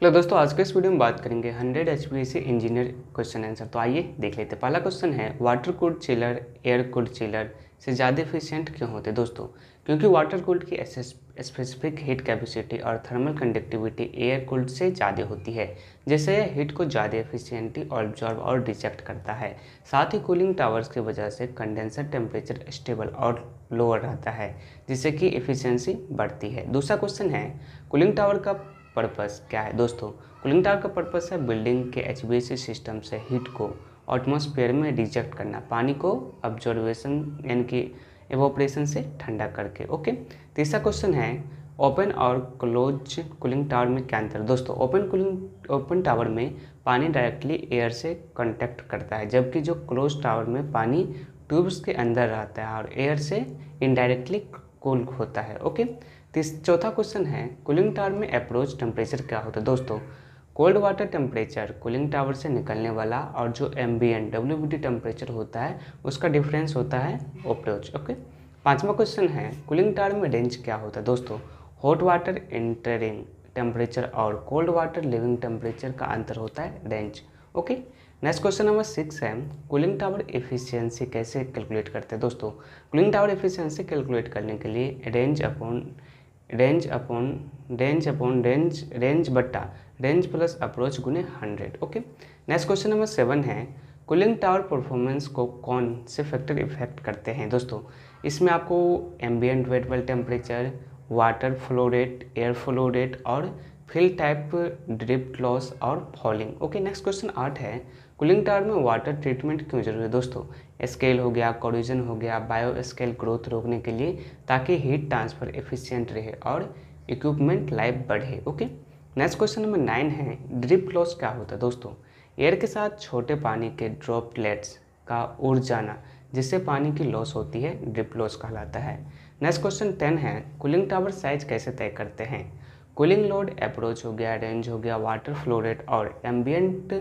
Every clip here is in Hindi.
हेलो दोस्तों, आज के इस वीडियो में बात करेंगे 100 HVAC इंजीनियर क्वेश्चन आंसर। तो आइए देख लेते हैं। पहला क्वेश्चन है, water cooled chiller air cooled chiller से ज़्यादा एफिशिएंट क्यों होते हैं? दोस्तों, क्योंकि वाटर कूल्ड की स्पेसिफिक हीट कैपेसिटी और थर्मल कंडक्टिविटी एयर कूल्ड से ज़्यादा होती है, जिससे यह हीट को ज़्यादा एफिशिएंटली ऑब्जॉर्ब और रिजेक्ट करता है। साथ ही कूलिंग टावर्स की वजह से कंडेंसर टेम्परेचर स्टेबल और लोअर रहता है, जिससे कि एफिशिएंसी बढ़ती है। दूसरा क्वेश्चन है, कूलिंग टावर का पर्पस क्या है? दोस्तों, कूलिंग टावर का पर्पस है बिल्डिंग के HVAC सिस्टम से हीट को एटमॉस्फेयर में रिजेक्ट करना, पानी को ऑब्जर्वेशन यानी कि एवोपरेशन से ठंडा करके। ओके। तीसरा क्वेश्चन है, ओपन और क्लोज कूलिंग टावर में क्या अंतर है? दोस्तों, ओपन टावर में पानी डायरेक्टली एयर से कांटेक्ट करता है, जबकि जो क्लोज टावर में पानी ट्यूब्स के अंदर रहता है और एयर से इनडायरेक्टली कूल होता है। ओके। चौथा क्वेश्चन है, कूलिंग टावर में अप्रोच टेम्परेचर क्या होता है? दोस्तों, cold water temperature cooling tower से निकलने वाला और जो एम्बिएंट WBT टेम्परेचर होता है उसका डिफरेंस होता है अप्रोच। ओके। पांचवा क्वेश्चन है, कूलिंग टावर में रेंज क्या होता है? दोस्तों, हॉट वाटर एंटरिंग टेम्परेचर और कोल्ड वाटर लिविंग टेम्परेचर का अंतर होता है range. Okay. Next question number 6 है, कूलिंग टावर एफिशिएंसी कैसे कैलकुलेट करते हैं? दोस्तों, कूलिंग टावर एफिशिएंसी कैलकुलेट करने के लिए रेंज बट्टा रेंज प्लस अप्रोच गुने 100। ओके। नेक्स्ट क्वेश्चन नंबर 7 है, कूलिंग टावर परफॉर्मेंस को कौन से फैक्टर इफेक्ट करते हैं? दोस्तों, इसमें आपको ambient wet bulb temperature, water flow rate, air flow rate और फिल टाइप, ड्रिफ्ट लॉस और फॉलिंग। ओके। नेक्स्ट क्वेश्चन 8 है, कूलिंग टावर में वाटर ट्रीटमेंट क्यों जरूरी है? दोस्तों, स्केल हो गया, कोरोजन हो गया, बायो स्केल ग्रोथ रोकने के लिए, ताकि हीट ट्रांसफर एफिशिएंट रहे और इक्विपमेंट लाइफ बढ़े। ओके। नेक्स्ट क्वेश्चन नंबर 9 है, ड्रिफ्ट लॉस क्या होता है? दोस्तों, एयर के साथ छोटे पानी के ड्रॉपलेट्स का उड़ जाना, जिससे पानी की लॉस होती है, ड्रिफ्ट लॉस कहलाता है। नेक्स्ट क्वेश्चन 10 है, कूलिंग टावर साइज कैसे तय करते हैं? कूलिंग लोड, अप्रोच हो गया, रेंज हो गया, वाटर फ्लो रेट और एम्बिएंट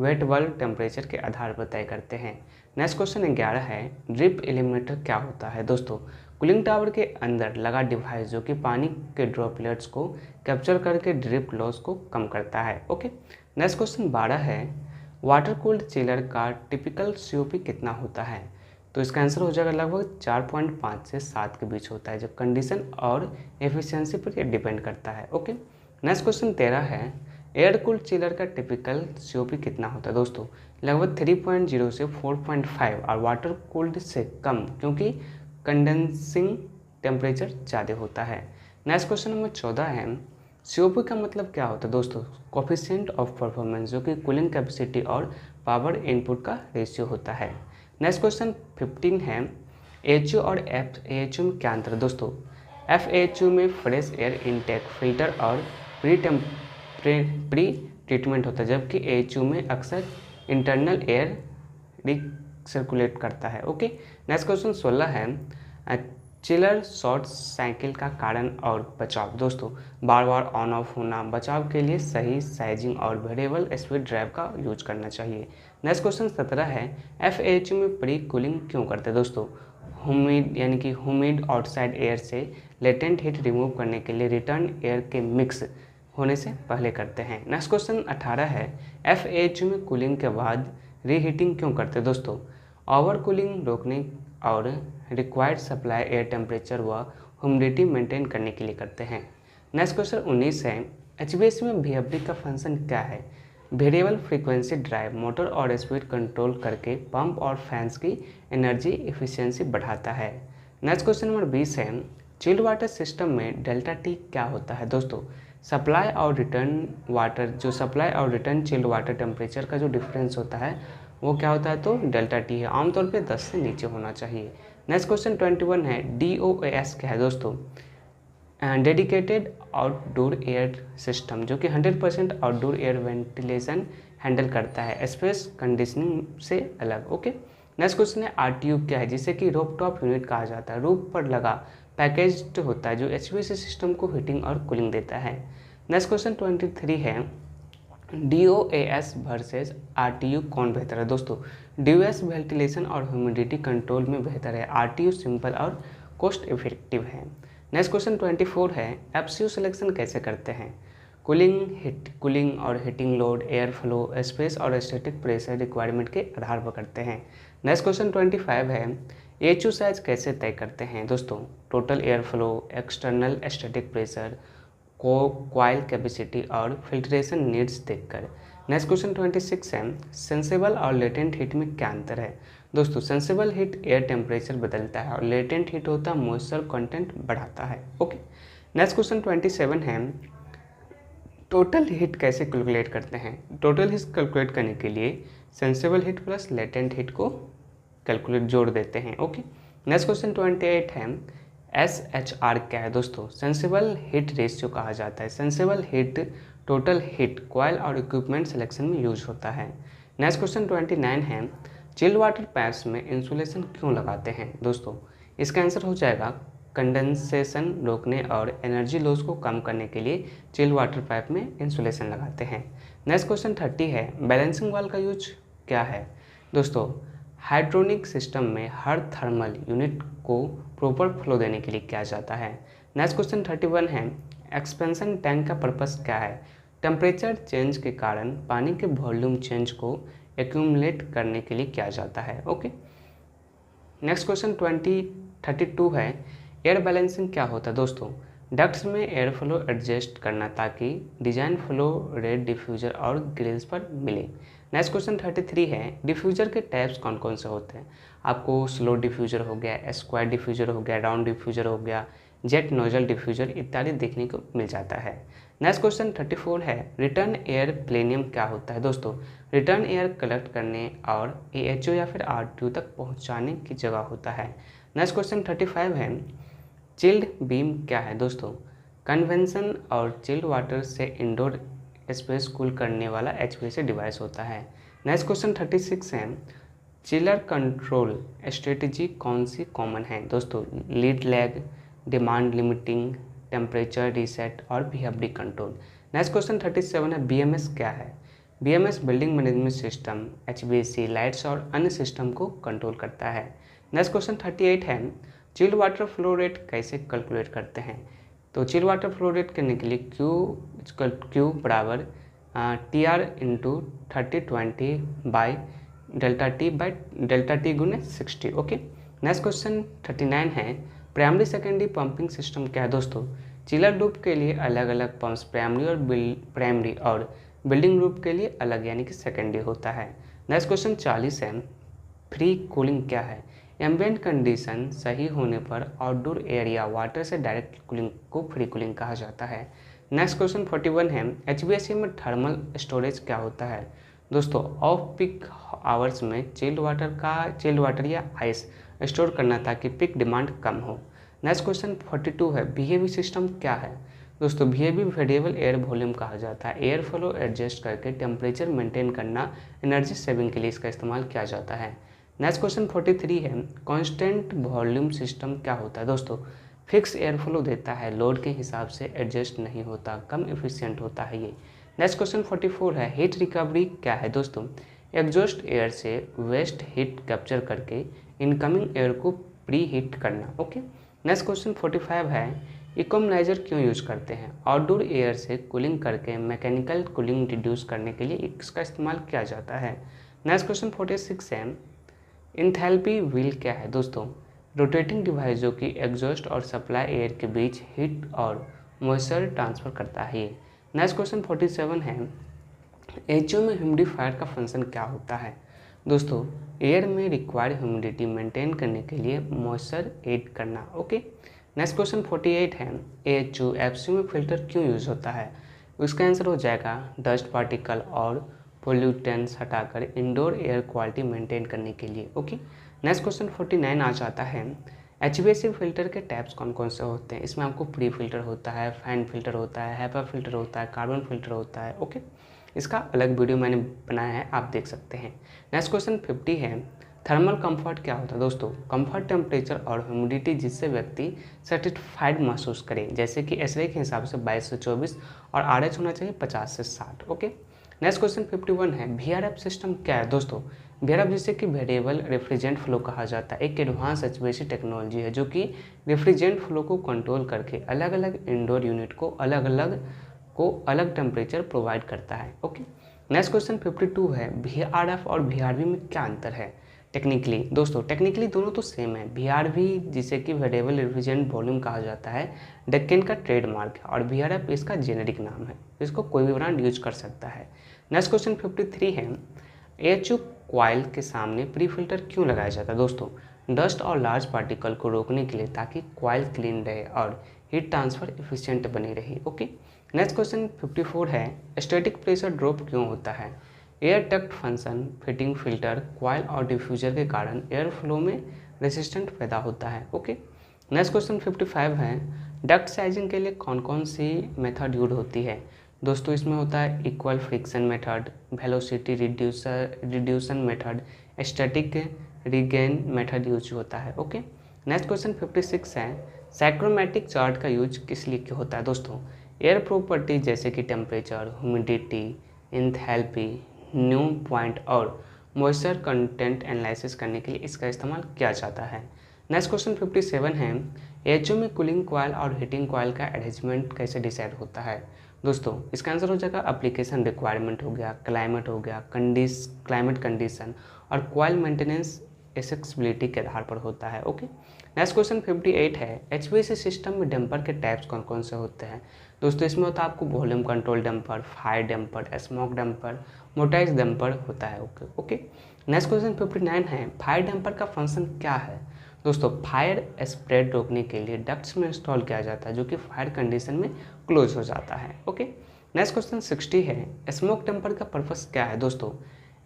वेट बल्ब टेम्परेचर के आधार पर तय करते हैं। नेक्स्ट क्वेश्चन 11 है, ड्रिप एलिमिनेटर क्या होता है? दोस्तों, कूलिंग टावर के अंदर लगा डिवाइस जो कि पानी के ड्रॉपलेट्स को कैप्चर करके ड्रिप लॉस को कम करता है। ओके। नेक्स्ट क्वेश्चन 12 है, वाटर कूल्ड चिलर का टिपिकल COP कितना होता है? तो इसका आंसर हो जाएगा लगभग 4.5 से 7 के बीच होता है, जब कंडीशन और एफिशिएंसी पर ये डिपेंड करता है। ओके। नेक्स्ट क्वेश्चन 13 है, एयर कूल्ड चिलर का टिपिकल COP कितना होता है? दोस्तों, लगभग 3.0 से 4.5 और वाटर कूल्ड से कम, क्योंकि कंडेंसिंग टेम्परेचर ज़्यादा होता है। नेक्स्ट क्वेश्चन नंबर 14 है, COP का मतलब क्या होता है? दोस्तों, कोफिशिएंट ऑफ परफॉर्मेंस, जो कि कूलिंग कैपेसिटी और पावर इनपुट का रेशियो होता है। नेक्स्ट क्वेश्चन 15 है, AHU और FAHU में क्या अंतर है? दोस्तों, FAHU में फ्रेश एयर इनटेक, फिल्टर और प्री ट्रीटमेंट होता है, जबकि AHU में अक्सर इंटरनल एयर रिसर्कुलेट करता है। ओके। नेक्स्ट क्वेश्चन 16 है, चिलर शॉर्ट साइकिल का कारण और बचाव। दोस्तों, बार बार ऑन ऑफ होना, बचाव के लिए सही साइजिंग और वेरिएबल स्पीड ड्राइव का यूज करना चाहिए। नेक्स्ट क्वेश्चन 17 है, FAHU में प्री कूलिंग क्यों करते हैं? दोस्तों, ह्यूमिड यानी कि ह्यूमिड आउटसाइड एयर से लेटेंट हीट रिमूव करने के लिए रिटर्न एयर के मिक्स होने से पहले करते हैं। नेक्स्ट क्वेश्चन 18 है, FAHU में कूलिंग के बाद रीहीटिंग क्यों करते हैं? दोस्तों, ओवर कूलिंग रोकने और रिक्वायर्ड सप्लाई एयर टेम्परेचर व ह्यूमिडिटी मेंटेन करने के लिए करते हैं। नेक्स्ट क्वेश्चन 19 है, HVAC में VFD का फंक्शन क्या है? वेरिएबल फ्रीक्वेंसी ड्राइव, मोटर और स्पीड कंट्रोल करके पंप और फैंस की एनर्जी एफिशिएंसी बढ़ाता है। नेक्स्ट क्वेश्चन नंबर 20 है, चिल्ड वाटर सिस्टम में डेल्टा T क्या होता है? दोस्तों, सप्लाई और रिटर्न वाटर, जो सप्लाई और रिटर्न चिल्ड वाटर टेम्परेचर का जो डिफरेंस होता है वो क्या होता है? तो डेल्टा T है। आमतौर पे 10 से नीचे होना चाहिए। नेक्स्ट क्वेश्चन 21 है, DOAS क्या है? दोस्तों, डेडिकेटेड आउटडोर एयर सिस्टम, जो कि 100% आउटडोर एयर वेंटिलेशन हैंडल करता है, स्पेस कंडीशनिंग से अलग। ओके। नेक्स्ट क्वेश्चन है, RTU क्या है? जिसे कि रूफटॉप यूनिट कहा जाता है, रूफ पर लगा पैकेज्ड होता है, जो HVAC सिस्टम को हीटिंग और कूलिंग देता है। नेक्स्ट क्वेश्चन 23 है, DOAS वर्सेस RTU कौन बेहतर है? दोस्तों, DOAS वेंटिलेशन और ह्यूमिडिटी कंट्रोल में बेहतर है, RTU सिंपल और कॉस्ट इफेक्टिव है। नेक्स्ट क्वेश्चन 24 है, FCU सिलेक्शन कैसे करते हैं? कूलिंग और heating load, air flow, space और स्टैटिक प्रेशर रिक्वायरमेंट के आधार पर करते हैं। नेक्स्ट क्वेश्चन 25 है, AHU साइज कैसे तय करते हैं दोस्तों? Total air flow, external static pressure, coil capacity और फिल्ट्रेशन नीड्स देखकर। नेक्स्ट क्वेश्चन 26 है, सेंसेबल और लेटेंट हीट में क्या अंतर है? दोस्तों सेंसेबल हीट एयर टेम्परेचर बदलता है और लेटेंट हीट होता है मॉइस्चर कंटेंट बढ़ाता है। ओके, नेक्स्ट क्वेश्चन 27 है, टोटल हीट कैसे कैलकुलेट करते हैं? टोटल हीट कैलकुलेट करने के लिए sensible heat plus latent heat को कैलकुलेट जोड़ देते हैं। ओके, नेक्स्ट क्वेश्चन 28 है, SHR क्या है दोस्तों? सेंसेबल हीट रेशियो कहा जाता है। Sensible heat total heat coil और इक्विपमेंट सिलेक्शन में यूज होता है। नेक्स्ट क्वेश्चन 29 है, चिल्ड वाटर पाइप्स में इंसुलेशन क्यों लगाते हैं दोस्तों? इसका आंसर हो जाएगा कंडेंसेशन रोकने और एनर्जी लॉस को कम करने के लिए चिल्ड वाटर पाइप में इंसुलेशन लगाते हैं। नेक्स्ट क्वेश्चन 30 है, बैलेंसिंग वाल का यूज क्या है दोस्तों? हाइड्रोनिक सिस्टम में हर थर्मल यूनिट को प्रॉपर फ्लो देने के लिए किया जाता है। नेक्स्ट क्वेश्चन 31 है, एक्सपेंशन टैंक का पर्पस क्या है? टेम्परेचर चेंज के कारण पानी के वॉल्यूम चेंज को एक्यूमुलेट करने के लिए किया जाता है। ओके, नेक्स्ट क्वेश्चन 32 है, एयर बैलेंसिंग क्या होता है दोस्तों? डक्ट्स में एयर फ्लो एडजस्ट करना ताकि डिजाइन फ्लो रेट डिफ्यूजर और ग्रिल्स पर मिले। नेक्स्ट क्वेश्चन 33 है, डिफ्यूजर के टाइप्स कौन कौन से होते हैं? आपको स्लो डिफ्यूजर हो गया, स्क्वायर डिफ्यूजर हो गया, राउंड डिफ्यूजर हो गया, जेट नोजल डिफ्यूजर इत्यादि देखने को मिल जाता है। नेक्स्ट क्वेश्चन 34 है, रिटर्न एयर प्लेनियम क्या होता है दोस्तों? रिटर्न एयर कलेक्ट करने और AHU या फिर RTU तक पहुंचाने की जगह होता है। नेक्स्ट क्वेश्चन 35 है, चिल्ड बीम क्या है दोस्तों? कन्वेंशन और चिल्ड वाटर से इंडोर स्पेस कूल करने वाला HVAC डिवाइस होता है। नेक्स्ट क्वेश्चन 36 है, चिलर कंट्रोल स्ट्रेटजी कौन सी कॉमन है दोस्तों? Lead lag, demand limiting, temperature reset और VFD कंट्रोल। नेक्स्ट क्वेश्चन 37 है, BMS क्या है? BMS building management system, HVAC, lights और अन्य सिस्टम को कंट्रोल करता है। नेक्स्ट क्वेश्चन 38 है, चिल्ड वाटर फ्लो रेट कैसे कैलकुलेट करते हैं? तो चिल्ड वाटर फ्लो रेट करने के लिए Q बराबर TR into 3020 by delta T गुने 60। ओके, नेक्स्ट क्वेश्चन 39 है, प्राइमरी सेकेंडरी पंपिंग सिस्टम क्या है दोस्तों? चिलर लूप के लिए अलग अलग पंप्स प्राइमरी और बिल्डिंग लूप के लिए अलग यानी कि सेकेंडरी होता है। नेक्स्ट क्वेश्चन 40 है, फ्री कूलिंग क्या है? एम्बिएंट कंडीशन सही होने पर आउटडोर एयर या वाटर से डायरेक्ट कूलिंग को फ्री कूलिंग कहा जाता है। नेक्स्ट क्वेश्चन 41 है, HVAC में थर्मल स्टोरेज क्या होता है दोस्तों? ऑफ पीक आवर्स में चिल्ड वाटर या आइस स्टोर करना ताकि पीक डिमांड कम हो। नेक्स्ट क्वेश्चन 42 है, VAV सिस्टम क्या है दोस्तों? VAV वेरिएबल एयर वॉल्यूम कहा जाता है। एयर फ्लो एडजस्ट करके टेम्परेचर मेंटेन करना, एनर्जी सेविंग के लिए इसका इस्तेमाल किया जाता है। नेक्स्ट क्वेश्चन 43 है, कांस्टेंट वॉल्यूम सिस्टम क्या होता है दोस्तों? फिक्स एयर फ्लो देता है, लोड के हिसाब से एडजस्ट नहीं होता, कम एफिशिएंट होता है ये। नेक्स्ट क्वेश्चन 44 है, हीट रिकवरी क्या है दोस्तों? एग्जॉस्ट एयर से वेस्ट हीट कैप्चर करके इनकमिंग एयर को प्री हीट करना। ओके, नेक्स्ट क्वेश्चन 45 है, इकोमनाइजर क्यों यूज करते हैं? आउटडोर एयर से कूलिंग करके मैकेनिकल कूलिंग रिड्यूस करने के लिए इसका इस्तेमाल किया जाता है। नेक्स्ट क्वेश्चन 46 है, इंथैल्पी व्हील क्या है दोस्तों? रोटेटिंग डिवाइस जो कि एग्जॉस्ट और सप्लाई एयर के बीच हीट और मॉइस्चर ट्रांसफ़र करता है ये। नेक्स्ट क्वेश्चन 47 है, AHU में ह्यूमिडिफायर का फंक्शन क्या होता है दोस्तों? एयर में रिक्वायर्ड ह्यूमिडिटी मेंटेन करने के लिए मॉइस्चर ऐड करना। ओके, नेक्स्ट क्वेश्चन 48 है, AHU FCU में फिल्टर क्यों यूज़ होता है? उसका आंसर हो जाएगा डस्ट पार्टिकल और पोल्यूटेंट्स हटाकर इंडोर एयर क्वालिटी मेंटेन करने के लिए। ओके, नेक्स्ट क्वेश्चन 49 आ जाता है, HVAC फिल्टर के टाइप्स कौन कौन से होते हैं? इसमें आपको प्री फिल्टर होता है, फैन फिल्टर होता है, हैपा फिल्टर होता है, कार्बन फिल्टर होता है। ओके, इसका अलग वीडियो मैंने बनाया है, आप देख सकते हैं। नेक्स्ट क्वेश्चन 50 है, थर्मल कंफर्ट क्या होता है दोस्तों? कंफर्ट टेम्परेचर और ह्यूमिडिटी जिससे व्यक्ति सेटिस्फाइड महसूस करे, जैसे कि SI के हिसाब से 22 से 24 और RH होना चाहिए 50 से 60। ओके, नेक्स्ट क्वेश्चन 51 है, VRF सिस्टम क्या है दोस्तों? VRF जिसे कि वेरिएबल रेफ्रिजरेंट फ्लो कहा जाता है, एक एडवांस HVAC टेक्नोलॉजी है जो कि रेफ्रिजरेंट फ्लो को कंट्रोल करके अलग अलग इंडोर यूनिट को अलग अलग को अलग टेम्परेचर प्रोवाइड करता है। ओके, नेक्स्ट क्वेश्चन 52 है, VRF और VRV में क्या अंतर है? टेक्निकली दोस्तों, टेक्निकली दोनों तो सेम है। VRV जिसे कि वेरिएबल रेफ्रिजरेंट वॉल्यूम कहा जाता है, डेक्कन का ट्रेडमार्क है, और VRF इसका जेनेरिक नाम है, इसको कोई भी ब्रांड यूज कर सकता है। नेक्स्ट क्वेश्चन 53 है, AHU कॉइल के सामने प्री फिल्टर क्यों लगाया जाता है? दोस्तों, डस्ट और लार्ज पार्टिकल को रोकने के लिए, ताकि कॉइल क्लीन रहे और हीट ट्रांसफर एफिशिएंट बनी रही। ओके, नेक्स्ट क्वेश्चन 54 है, स्टैटिक प्रेशर ड्रॉप क्यों होता है? Air duct function, fitting filter, coil और डिफ्यूजर के कारण एयर फ्लो में रेसिस्टेंट पैदा होता है। ओके, नेक्स्ट क्वेश्चन 55 है, डक्ट साइजिंग के लिए कौन कौन सी मेथड यूज होती है? दोस्तों, इसमें होता है equal friction method, velocity reduction method, static regain method use होता है। ओके, नेक्स्ट क्वेश्चन 56 है, साइक्रोमेट्रिक चार्ट का यूज किस लिए क्यों होता है? दोस्तों, एयर प्रॉपर्टी जैसे कि temperature, humidity, enthalpy, new point और मॉइस्चर कंटेंट एनालिसिस करने के लिए इसका इस्तेमाल किया जाता है। नेक्स्ट क्वेश्चन 57 है, एचओ में कूलिंग कॉइल और हीटिंग कॉइल का अरेंजमेंट कैसे डिसाइड होता है? दोस्तों, इसका आंसर हो जाएगा एप्लीकेशन रिक्वायरमेंट हो गया, क्लाइमेट हो गया, क्लाइमेट कंडीशन, और कॉइल मेंटेनेंस एक्सेसिबिलिटी के आधार पर होता है। ओके, नेक्स्ट क्वेश्चन 58 है, एचवीएसी सिस्टम में डैम्पर के टाइप्स कौन कौन से होते हैं? दोस्तों, इसमें होता है आपको volume control damper, fire damper, smoke damper, motorised damper होता है। ओके, नेक्स्ट क्वेश्चन 59 है, फायर डैम्पर का फंक्शन क्या है? दोस्तों, फायर स्प्रेड रोकने के लिए डक्ट्स में इंस्टॉल किया जाता है, जो कि फायर कंडीशन में क्लोज हो जाता है। ओके, नेक्स्ट क्वेश्चन 60 है, स्मोक डैम्पर का पर्पस क्या है? दोस्तों,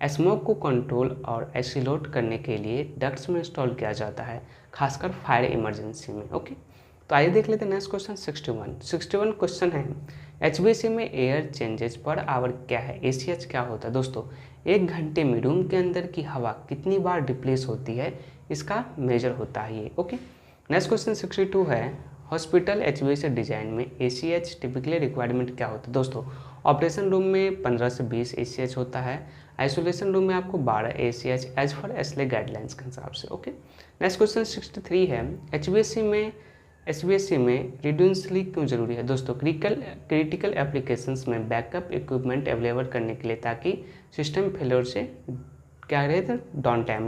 स्मोक को कंट्रोल और आइसोलेट करने के लिए डक्ट्स में इंस्टॉल किया जाता है, खासकर फायर इमरजेंसी में। ओके, तो आइए देख लेते हैं नेक्स्ट क्वेश्चन 61 क्वेश्चन है, एचवीएसी में एयर चेंजेस पर आवर क्या है? ACH क्या होता है? दोस्तों, 1 घंटे में रूम के अंदर की हवा कितनी बार डिप्लेस होती है, इसका मेजर होता है ये। ओके, नेक्स्ट क्वेश्चन 62 है, हॉस्पिटल एचवीएसी डिजाइन में ACH टिपिकली रिक्वायरमेंट क्या होता है? दोस्तों, ऑपरेशन रूम में 15 से 20 ACH होता है, आइसोलेशन रूम में आपको 12 ACH एज फॉर एसले गाइडलाइंस के हिसाब से। ओके, नेक्स्ट क्वेश्चन 63 है, एचवीएसी में रिडंडेंसी क्यों जरूरी है? दोस्तों, क्रिटिकल एप्लीकेशंस में बैकअप इक्विपमेंट अवेलेबल करने के लिए, ताकि सिस्टम फेलियर से क्या रहे थे, डाउन टाइम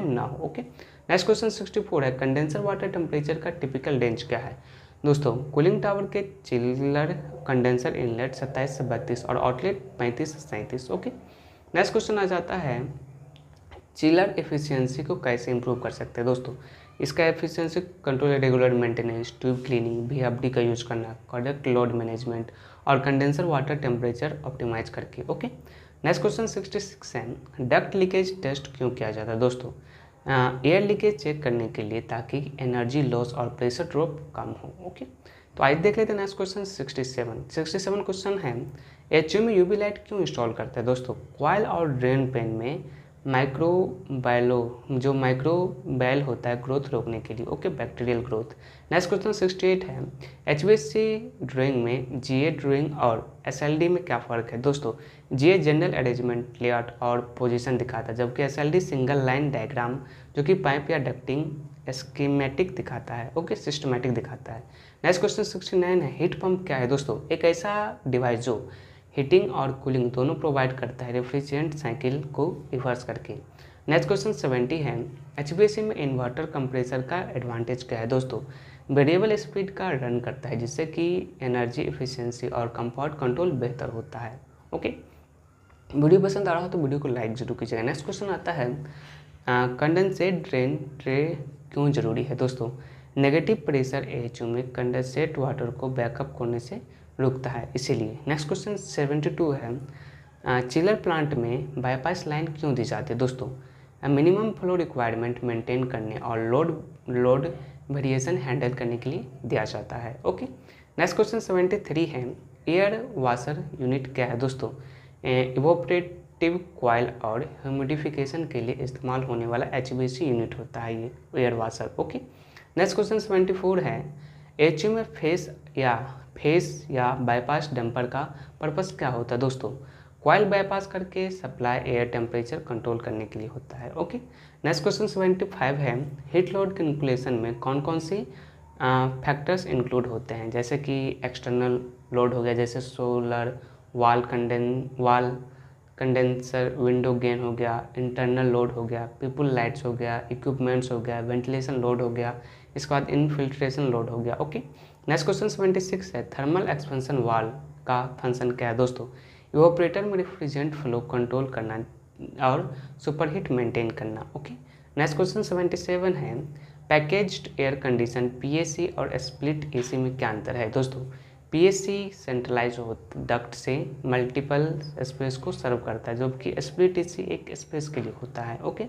ना हो। ओके, नेक्स्ट क्वेश्चन 64 है, कंडेंसर वाटर टेम्परेचर का टिपिकल रेंज क्या है? दोस्तों, कूलिंग टावर के चिलर कंडेंसर इनलेट 27 से 32 और आउटलेट 35 से 37। ओके, नेक्स्ट क्वेश्चन आ जाता है, चिलर एफिशिएंसी को कैसे इंप्रूव कर सकते हैं? दोस्तों, इसका efficiency control, regular maintenance, tube cleaning, VFD का यूज करना, करेक्ट लोड मैनेजमेंट और कंडेंसर वाटर टेम्परेचर ऑप्टिमाइज करके। ओके, नेक्स्ट क्वेश्चन 66 है, डक्ट लीकेज टेस्ट क्यों किया जाता है? दोस्तों, एयर लीकेज चेक करने के लिए, ताकि एनर्जी लॉस और प्रेशर ड्रॉप कम हो। ओके, तो आज देख लेते हैं नेक्स्ट क्वेश्चन 67 क्वेश्चन है, एचयू में यूवी लाइट क्यों इंस्टॉल करते हैं? दोस्तों, कॉइल और ड्रेन पेन में माइक्रोबायल होता है ग्रोथ रोकने के लिए। Okay, bacterial growth. Next question 68 है, HVAC ड्राइंग में GA ड्राइंग और SLD में क्या फ़र्क है? दोस्तों, GA जनरल अरेंजमेंट, लेआउट और पोजीशन दिखाता है, जबकि SLD सिंगल लाइन डायग्राम, जो कि पाइप या डक्टिंग स्कीमेटिक दिखाता है। ओके, सिस्टमेटिक दिखाता है। नेक्स्ट क्वेश्चन 69 है, हीट पंप क्या है? दोस्तों, एक ऐसा डिवाइस जो हीटिंग और कूलिंग दोनों प्रोवाइड करता है, रेफ्रिजरेंट साइकिल को रिवर्स करके। नेक्स्ट क्वेश्चन 70 है, HVAC में इन्वर्टर कंप्रेसर का एडवांटेज क्या है? दोस्तों, वेरिएबल स्पीड का रन करता है, जिससे कि एनर्जी एफिशिएंसी और कंफर्ट कंट्रोल बेहतर होता है। ओके, वीडियो पसंद आ रहा हो तो वीडियो को लाइक जरूर कीजिएगा। नेक्स्ट क्वेश्चन आता है, कंडेंसेट ड्रेन ट्रे क्यों जरूरी है? दोस्तों, नेगेटिव प्रेशर AHU में कंडेंसेट वाटर को बैकअप करने से रुकता है, इसीलिए। नेक्स्ट क्वेश्चन 72 है, चिलर प्लांट में बाईपास लाइन क्यों दी जाती है? दोस्तों, मिनिमम फ्लो रिक्वायरमेंट मेंटेन करने और लोड वेरिएशन हैंडल करने के लिए दिया जाता है। ओके, नेक्स्ट क्वेश्चन 73 है, एयर वाशर यूनिट क्या है? दोस्तों, इवोपरेटिव कॉइल और ह्यूमिडिफिकेशन के लिए इस्तेमाल होने वाला HVAC यूनिट होता है ये air washer. Okay, next question 74 है, AHU में फेस या बाईपास डंपर का पर्पस क्या होता है? दोस्तों, कॉइल बाईपास करके सप्लाई एयर टेम्परेचर कंट्रोल करने के लिए होता है। ओके, नेक्स्ट क्वेश्चन 75 है, हीट लोड कैलकुलेशन में कौन कौन सी फैक्टर्स इंक्लूड होते हैं, जैसे कि एक्सटर्नल लोड हो गया, जैसे सोलर वाल कंडेंसर विंडो गेन हो गया, इंटरनल लोड हो गया, पीपल लाइट्स हो गया, इक्विपमेंट्स हो गया, वेंटिलेशन लोड हो गया, इसके बाद इनफिल्ट्रेशन लोड हो गया। ओके, नेक्स्ट क्वेश्चन 76 है, थर्मल एक्सपेंशन वाल का फंक्शन क्या है दोस्तों? इवोपरेटर में रेफ्रिजरेंट फ्लो कंट्रोल करना और सुपरहीट मेंटेन करना। ओके, नेक्स्ट क्वेश्चन 77 है, पैकेज्ड एयर कंडीशन पीएसी और स्प्लिट एसी में क्या अंतर है दोस्तों? पीएससी सेंट्रलाइज डक्ट से मल्टीपल स्पेस को सर्व करता है, जबकि स्प्लिट एसी एक स्पेस के लिए होता है। ओके,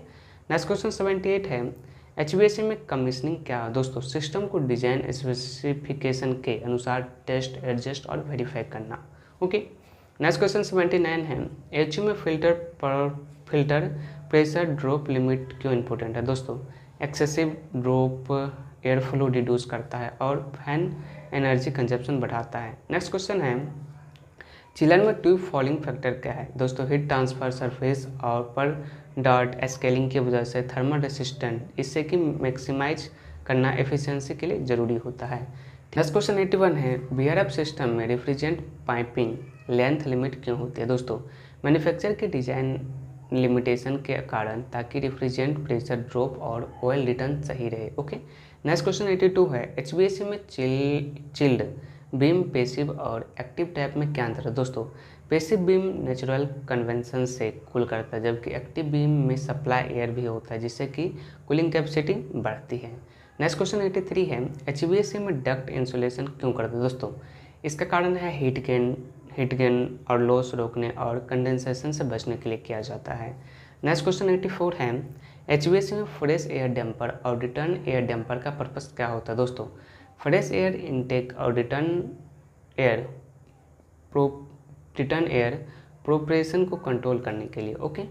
नेक्स्ट क्वेश्चन 78 है, एचवीएसी में कमीशनिंग क्या है दोस्तों? सिस्टम को डिजाइन स्पेसिफिकेशन के अनुसार टेस्ट, एडजस्ट और वेरीफाई करना। ओके, नेक्स्ट क्वेश्चन 79 है, एचयू में फिल्टर प्रेशर ड्रॉप लिमिट क्यों इंपॉर्टेंट है दोस्तों? Excessive drop air flow reduce करता है और फैन एनर्जी कंजप्शन बढ़ाता है। नेक्स्ट क्वेश्चन है, चिलर में ट्यूब फॉलिंग फैक्टर क्या है दोस्तों? हीट ट्रांसफर सरफेस और पर डॉट स्केलिंग की वजह से थर्मल रेसिस्टेंट, इससे कि मैक्सिमाइज करना एफिशिएंसी के लिए ज़रूरी होता है। नेक्स्ट क्वेश्चन 81 है, बीआरएफ सिस्टम में रेफ्रिजरेंट पाइपिंग लेंथ लिमिट क्यों होती है दोस्तों? मैन्युफैक्चर के डिजाइन लिमिटेशन के कारण, ताकि रेफ्रिजरेंट प्रेशर ड्रॉप और ऑयल रिटर्न सही रहे। ओके, नेक्स्ट क्वेश्चन 82 है, एचवीएसी में चिल्ड बीम पैसिव और एक्टिव टाइप में क्या अंतर है दोस्तों? पैसिव बीम नेचुरल कन्वेंशन से कूल करता है, जबकि एक्टिव बीम में सप्लाई एयर भी होता है, जिससे कि कूलिंग कैपेसिटी बढ़ती है। नेक्स्ट क्वेश्चन 83 है, एचवीएसी में डक्ट इंसुलेशन क्यों करते हैं दोस्तों? इसका कारण है हीट गेन और लॉस रोकने और कंडेंसेशन से बचने के लिए किया जाता है। नेक्स्ट क्वेश्चन 84 है, एचवीएसी में फ्रेश एयर डैम्पर और रिटर्न एयर डैम्पर का पर्पस क्या होता है दोस्तों? फ्रेश एयर इनटेक और रिटर्न एयर प्रोपरेशन को कंट्रोल करने के लिए। ओके,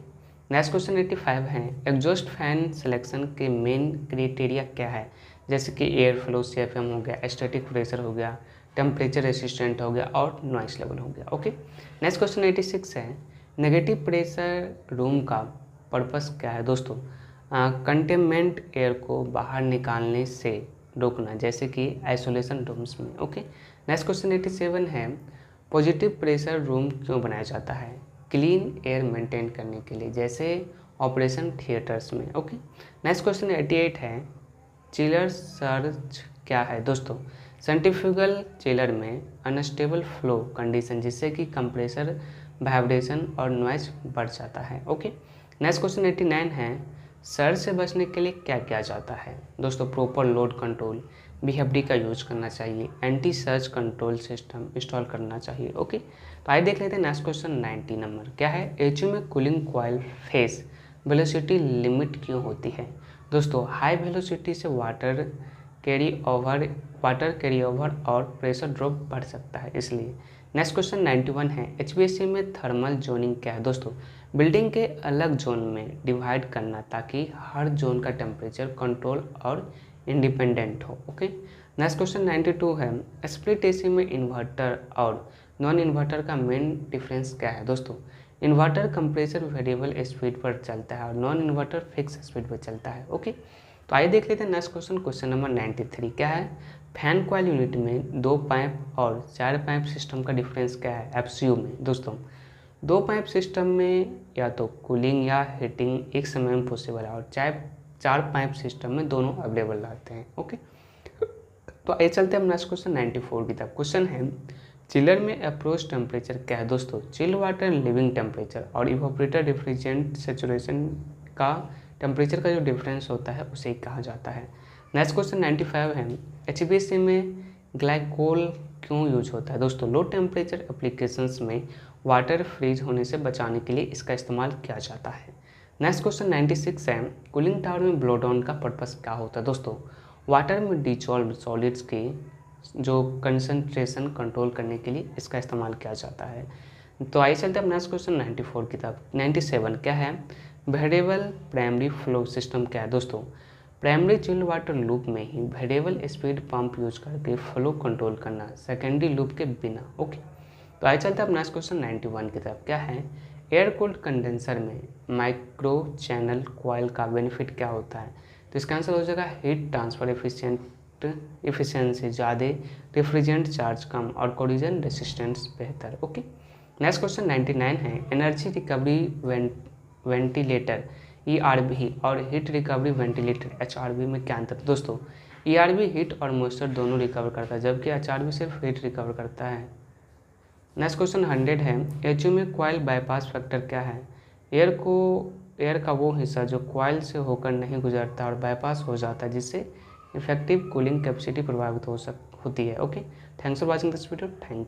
नेक्स्ट क्वेश्चन 85 है, एग्जॉस्ट फैन सिलेक्शन के मेन क्राइटेरिया क्या है? जैसे कि एयर फ्लो, सीएफएम हो गया, स्टैटिक प्रेशर हो गया, टेम्परेचर रेसिस्टेंट हो गया और नॉइस लेवल हो गया। ओके, नेक्स्ट क्वेश्चन 86 है, नेगेटिव प्रेशर रूम का पर्पस क्या है दोस्तों? कंटेनमेंट एयर को बाहर निकालने से रोकना, जैसे कि आइसोलेशन रूम्स में। ओके, नेक्स्ट क्वेश्चन 87 है, पॉजिटिव प्रेशर रूम क्यों बनाया जाता है? क्लीन एयर मेंटेन करने के लिए, जैसे ऑपरेशन थिएटर्स में। ओके, नेक्स्ट क्वेश्चन 88 है, चिलर सर्ज क्या है दोस्तों? सेंट्रीफ्यूगल चिलर में अनस्टेबल फ्लो कंडीशन, जिससे कि कंप्रेसर, वाइब्रेशन और नॉइज बढ़ जाता है। ओके, नेक्स्ट क्वेश्चन 89 है, सर्ज से बचने के लिए क्या किया जाता है दोस्तों? प्रॉपर लोड कंट्रोल, बीएफडी का यूज करना चाहिए, anti surge control system install करना चाहिए। ओके, तो आइए देख लेते हैं नेक्स्ट क्वेश्चन 90 नंबर क्या है, एचयू में cooling coil face velocity limit क्यों होती है दोस्तों? हाई वेलोसिटी से वाटर कैरी ओवर और प्रेशर ड्रॉप बढ़ सकता है, इसलिए। नेक्स्ट क्वेश्चन 91 है, एचवीएसी में थर्मल जोनिंग क्या है दोस्तों? बिल्डिंग के अलग जोन में डिवाइड करना, ताकि हर जोन का टेम्परेचर कंट्रोल और इंडिपेंडेंट हो। ओके, नेक्स्ट क्वेश्चन 92 है, स्प्लिट एसी में इन्वर्टर और नॉन इन्वर्टर का मेन डिफरेंस क्या है दोस्तों? इन्वर्टर कंप्रेसर वेरिएबल स्पीड पर चलता है और नॉन इन्वर्टर फिक्स स्पीड पर चलता है। ओके, तो आइए देख लेते हैं नेक्स्ट क्वेश्चन, क्वेश्चन नंबर 93 क्या है, फैन कॉइल यूनिट में 2 पाइप और 4 पाइप सिस्टम का डिफरेंस क्या है एफसीयू में दोस्तों? 2 पाइप सिस्टम में या तो कूलिंग या हीटिंग एक समय में पॉसिबल है, और 4 पाइप सिस्टम में दोनों अवेलेबल रहते हैं। ओके, तो आइए चलते हैं नेक्स्ट क्वेश्चन 94 की तरफ। क्वेश्चन है, चिलर में अप्रोच टेम्परेचर क्या है दोस्तों? चिल वाटर लिविंग टेम्परेचर और इवोपरेटर रेफ्रिजरेंट सेचुरेशन का टेम्परेचर का जो डिफरेंस होता है उसे कहा जाता है। नेक्स्ट क्वेश्चन 95 है, एचवीएसी में ग्लाइकोल क्यों यूज होता है दोस्तों? लो टेम्परेचर एप्लीकेशंस में वाटर फ्रीज होने से बचाने के लिए इसका इस्तेमाल किया जाता है। नेक्स्ट क्वेश्चन 96 है, कूलिंग टावर में ब्लो डाउन का पर्पस क्या होता है दोस्तों? वाटर में डिसॉल्व्ड सॉलिड्स की जो कंसंट्रेशन कंट्रोल करने के लिए इसका इस्तेमाल किया जाता है। तो आइए चलते हैं नेक्स्ट क्वेश्चन 94 की तरफ। 97 क्या है, वेरिएबल प्राइमरी फ्लो सिस्टम क्या है दोस्तों? प्राइमरी चिल्ड वाटर लूप में ही वेरिएबल स्पीड पंप यूज करके फ्लो कंट्रोल करना, सेकेंडरी लूप के बिना। ओके, तो आइए चलते हैं अब नेक्स्ट क्वेश्चन 91 की तरफ। क्या है, एयर कूल्ड कंडेंसर में माइक्रो चैनल कॉइल का बेनिफिट क्या होता है? तो इसका आंसर हो जाएगा heat transfer efficient effect efficiency ज़्यादा, रिफ्रिजरेंट चार्ज कम और कोलिजन रेसिस्टेंस बेहतर। ओके, नेक्स्ट क्वेश्चन 99 है, एनर्जी रिकवरी वेंटिलेटर ERV और हीट रिकवरी वेंटिलेटर HRV में क्या अंतर है? दोस्तों ERV हीट और मॉइस्चर दोनों रिकवर करता है, जबकि HRV सिर्फ हीट रिकवर करता है। नेक्स्ट क्वेश्चन 100 है, HU में कॉइल बाईपास फैक्टर क्या है? एयर का वो हिस्सा जो कॉइल से होकर नहीं गुजरता और बाईपास हो जाता है, जिससे इफेक्टिव कूलिंग कैपेसिटी प्रभावित होती है। Okay, thanks for watching this video. Thank